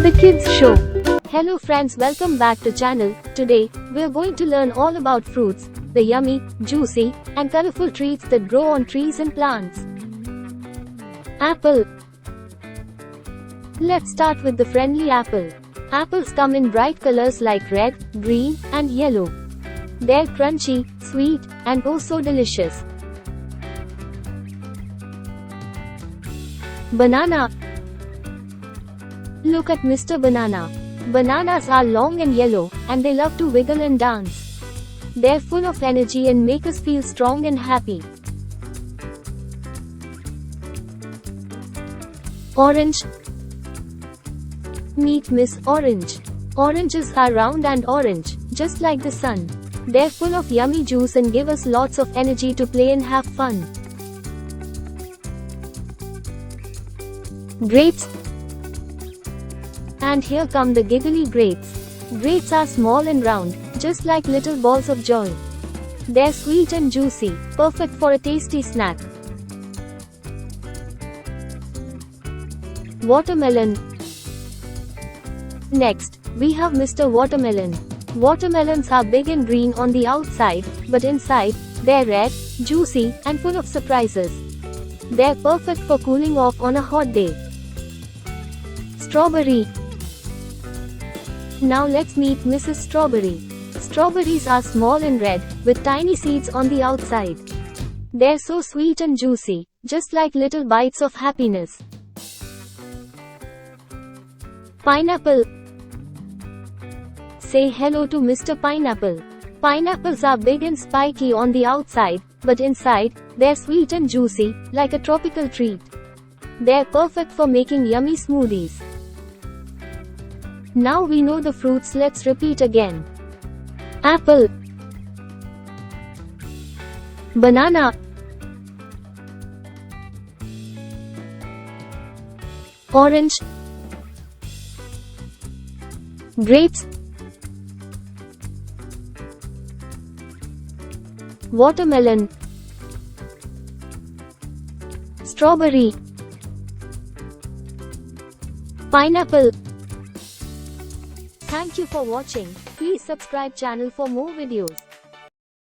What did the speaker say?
The Kids Show. Hello friends, welcome back to channel. Today, we are going to learn all about fruits, the yummy, juicy, and colorful treats that grow on trees and plants. Apple. Let's start with the friendly apple. Apples come in bright colors like red, green, and yellow. They're crunchy, sweet, and oh so delicious. Banana. Look at Mr. Banana. Bananas are long and yellow, and they love to wiggle and dance. They're full of energy and make us feel strong and happy. Orange. Meet Miss Orange. Oranges are round and orange, just like the sun. They're full of yummy juice and give us lots of energy to play and have fun. Grapes. And here come the giggly grapes. Grapes are small and round, just like little balls of joy. They're sweet and juicy, perfect for a tasty snack. Watermelon. Next, we have Mr. Watermelon. Watermelons are big and green on the outside, but inside, they're red, juicy, and full of surprises. They're perfect for cooling off on a hot day. Strawberry. Now let's meet Mrs. Strawberry. Strawberries are small and red, with tiny seeds on the outside. They're so sweet and juicy, just like little bites of happiness. Pineapple. Say hello to Mr. Pineapple. Pineapples are big and spiky on the outside, but inside, they're sweet and juicy, like a tropical treat. They're perfect for making yummy smoothies. Now we know the fruits, let's repeat again. Apple. Banana. Orange. Grapes. Watermelon. Strawberry. Pineapple. Thank you for watching. Please subscribe channel for more videos.